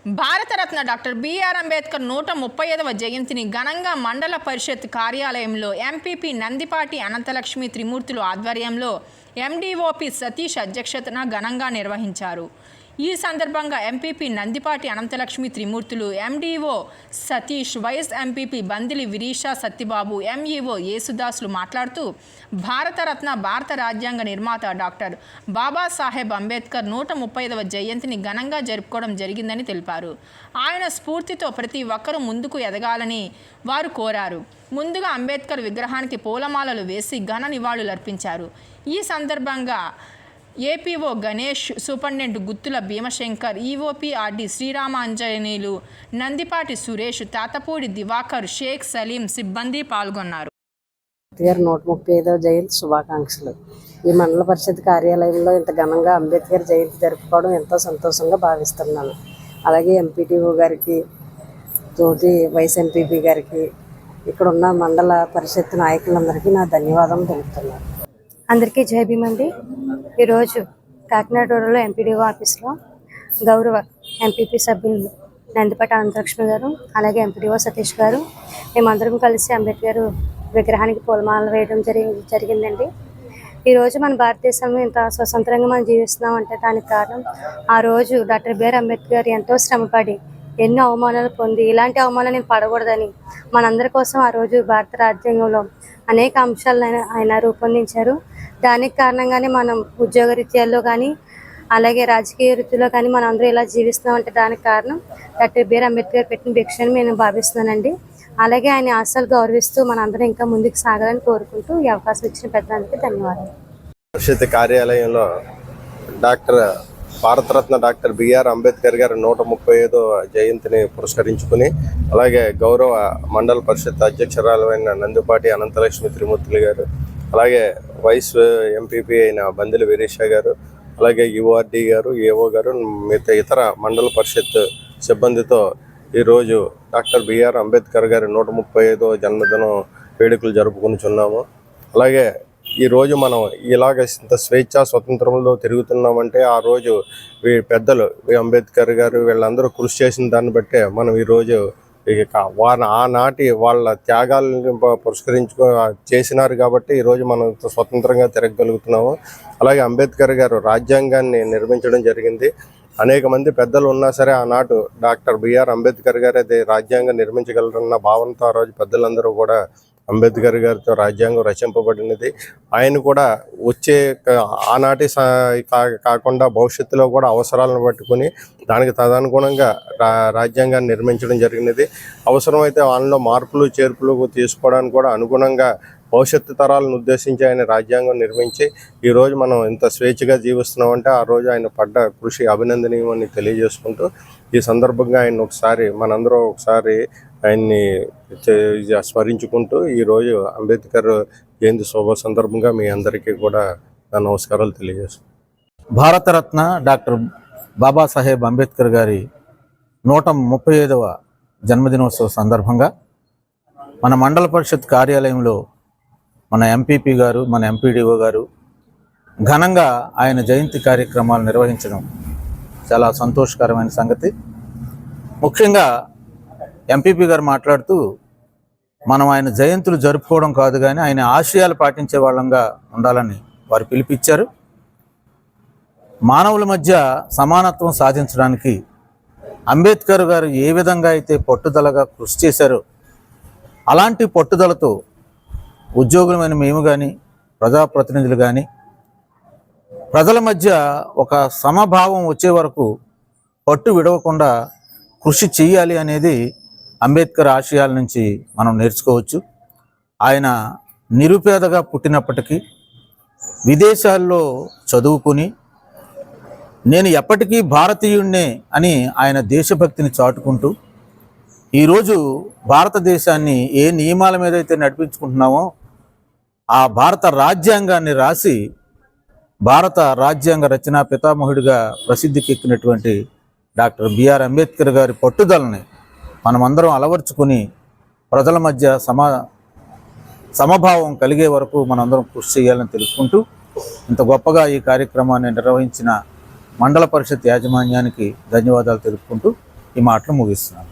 Bharat Ratna doctor BR Ambedkar 135వ జయంతిని ఘనంగా మండల పరిషత్ కార్యాలయంలో ఎంపీపీ నందిపాటి అనంతలక్ష్మి త్రిమూర్తులు ఆధ్వర్యంలో ఎండీఓపీ సతీష్ అధ్యక్షతన ఘనంగా నిర్వహించారు. ఈ సందర్భంగా MPP Nandipati Anantalakshmi Trimurthulu, MDO Satish, vice MPP Bandili Virisha Satyababu, MEO Yesudasulu మాట్లాడుతూ భారతరత్న భారత రాజ్యాంగ నిర్మాత డాక్టర్ బాబాసాహెబ్ అంబేద్కర్ 135వ జయంతిని ఘనంగా జరుపుకోవడం జరిగిందని తెలిపారు. ఆయన స్ఫూర్తితో ప్రతి ఒక్కరూ ముందుకు ఎదగాలని వారు కోరారు. ముందుగా అంబేద్కర్ విగ్రహానికి పూలమాలలు వేసి ఘన నివాళులర్పించారు. ఈ సందర్భంగా APO Ganesh, superintendent Guttula Bhimashankar, EOP RD Sriramanjaneyulu, Nandipati Suresh, Tatapudi Diwakar, Sheikh Saleem సిబ్బంది పాల్గొన్నారు. 135వ జయంతి శుభాకాంక్షలు. ఈ మండల పరిషత్ కార్యాలయంలో ఇంత ఘనంగా అంబేద్కర్ జయంతి జరుపుకోవడం ఎంతో సంతోషంగా భావిస్తున్నాను. అలాగే ఎంపీటీఓ గారికి, తోటి వైస్ ఎంపీపీ గారికి, ఇక్కడ ఉన్న మండల పరిషత్ నాయకులందరికీ నా ధన్యవాదాలు తెలుపుతున్నాను. అందరికీ జై భీమ్ అండి. ఈరోజు కాకినాడ రోడ్లో ఎంపీడీఓ ఆఫీస్లో గౌరవ ఎంపీపీ సభ్యులు నందిపాటి అనంతలక్ష్మి గారు, అలాగే ఎంపీడీఓ సతీష్ గారు, మేమందరం కలిసి అంబేద్కర్ విగ్రహానికి పూలమాలలు వేయడం జరిగిందండి. ఈరోజు మన భారతదేశంలో ఇంత స్వతంత్రంగా మనం జీవిస్తున్నామంటే దానికి కారణం ఆ రోజు డాక్టర్ బిఆర్ అంబేద్కర్ ఎంతో శ్రమపడి ఎన్నో అవమానాలు పొంది, ఇలాంటి అవమానాలు నేను పడకూడదని మనందరి కోసం ఆ రోజు భారత రాజ్యాంగంలో అనేక అంశాలను ఆయన రూపొందించారు. దానికి కారణంగానే మనం ఉద్యోగ రీత్యాల్లో కానీ, అలాగే రాజకీయ వృత్తిలో కానీ మనం అందరూ ఇలా జీవిస్తున్నామంటే దానికి కారణం డాక్టర్ బిఆర్ అంబేద్కర్ పెట్టిన భిక్ష అని నేను భావిస్తున్నానండి. అలాగే ఆయన ఆశలు గౌరవిస్తూ మనందరం ఇంకా ముందుకు సాగాలని కోరుకుంటూ ఈ అవకాశం ఇచ్చిన పెద్దలందరికీ ధన్యవాదాలు. పరిషత్ కార్యాలయంలో భారతరత్న డాక్టర్ బిఆర్ అంబేద్కర్ గారి 135వ జయంతిని పురస్కరించుకుని, అలాగే గౌరవ మండల పరిషత్ అధ్యక్షురాలైన నందిపాటి అనంతలక్ష్మి త్రిమూర్తులు గారు, అలాగే వైస్ ఎంపీపీ అయిన బందిలి విరీషా గారు, అలాగే యుఆర్డీ గారు, ఏఓ గారు, మిగతా ఇతర మండల పరిషత్ సిబ్బందితో ఈరోజు డాక్టర్ బిఆర్ అంబేద్కర్ గారి 135వ జన్మదినం వేడుకలు జరుపుకుంటున్నాము. అలాగే ఈరోజు మనం ఇలాగ ఇంత స్వేచ్ఛ స్వతంత్రంలో తిరుగుతున్నామంటే ఆ రోజు పెద్దలు అంబేద్కర్ గారు వీళ్ళందరూ కృషి చేసిన దాన్ని బట్టే మనం ఈరోజు ఆనాటి వాళ్ళ త్యాగాలను చేసినారు కాబట్టి ఈరోజు మనం స్వతంత్రంగా తిరగగలుగుతున్నాము. అలాగే అంబేద్కర్ గారు రాజ్యాంగాన్ని నిర్మించడం జరిగింది. అనేక మంది పెద్దలు ఉన్నా సరే ఆనాడు డాక్టర్ బిఆర్ అంబేద్కర్ గారు రాజ్యాంగం నిర్మించగలరన్న భావనతో ఆ రోజు పెద్దలందరూ కూడా అంబేద్కర్ గారితో రాజ్యాంగం రచింపబడినది. ఆయన కూడా వచ్చే ఆనాటి కాకుండా భవిష్యత్తులో కూడా అవసరాలను పట్టుకుని దానికి తదనుగుణంగా రాజ్యాంగాన్ని నిర్మించడం జరిగినది. అవసరమైతే వాళ్ళలో మార్పులు చేర్పులు తీసుకోవడానికి కూడా అనుగుణంగా భవిష్యత్తు తరాలను ఉద్దేశించి ఆయన రాజ్యాంగం నిర్మించి ఈరోజు మనం ఇంత స్వేచ్ఛగా జీవిస్తున్నామంటే ఆ రోజు ఆయన పడ్డ కృషి అభినందనీయమని తెలియజేసుకుంటూ, ఈ సందర్భంగా ఆయన మనందరూ ఒకసారి ఆయన్ని స్మరించుకుంటూ ఈరోజు అంబేద్కర్ జయంతి శుభ సందర్భంగా మీ అందరికీ కూడా నా నమస్కారాలు తెలియజేస్తున్నాను. భారతరత్న డాక్టర్ బాబాసాహెబ్ అంబేద్కర్ గారి 135వ జన్మదినోత్సవ సందర్భంగా మన మండల పరిషత్ కార్యాలయంలో మన ఎంపీపీ గారు, మన ఎంపీడీఓ గారు ఘనంగా ఆయన జయంతి కార్యక్రమాలు నిర్వహించడం చాలా సంతోషకరమైన సంగతి. ముఖ్యంగా ఎంపీపీ గారు మాట్లాడుతూ మనం ఆయన జయంతులు జరుపుకోవడం కాదు కానీ ఆయన ఆశయాలు పాటించే వాళ్ళంగా ఉండాలని వారు పిలిపించారు. మానవుల మధ్య సమానత్వం సాధించడానికి అంబేద్కర్ గారు ఏ విధంగా అయితే పట్టుదలగా కృషి చేశారో అలాంటి పట్టుదలతో ఉద్యోగులమైన మేము కానీ, ప్రజాప్రతినిధులు కానీ ప్రజల మధ్య ఒక సమభావం వచ్చే వరకు పట్టు విడవకుండా కృషి చేయాలి అనేది అంబేద్కర్ ఆశయాల నుంచి మనం నేర్చుకోవచ్చు. ఆయన నిరుపేదగా పుట్టినప్పటికీ విదేశాల్లో చదువుకుని నేను ఎప్పటికీ భారతీయుడినే అని ఆయన దేశభక్తిని చాటుకుంటూ ఈరోజు భారతదేశాన్ని ఏ నియమాల మీద అయితే నడిపించుకుంటున్నామో ఆ భారత రాజ్యాంగాన్ని రాసి భారత రాజ్యాంగ రచనా పితామహుడిగా ప్రసిద్ధికెక్కినటువంటి డాక్టర్ బిఆర్ అంబేద్కర్ గారి పట్టుదలని మనమందరం అలవర్చుకుని ప్రజల మధ్య సమభావం కలిగే వరకు మనందరం కృషి చేయాలని తెలుసుకుంటూ ఇంత గొప్పగా ఈ కార్యక్రమాన్ని నిర్వహించిన మండల పరిషత్ యాజమాన్యానికి ధన్యవాదాలు తెలుపుకుంటూ ఈ మాటలు ముగిస్తున్నాను.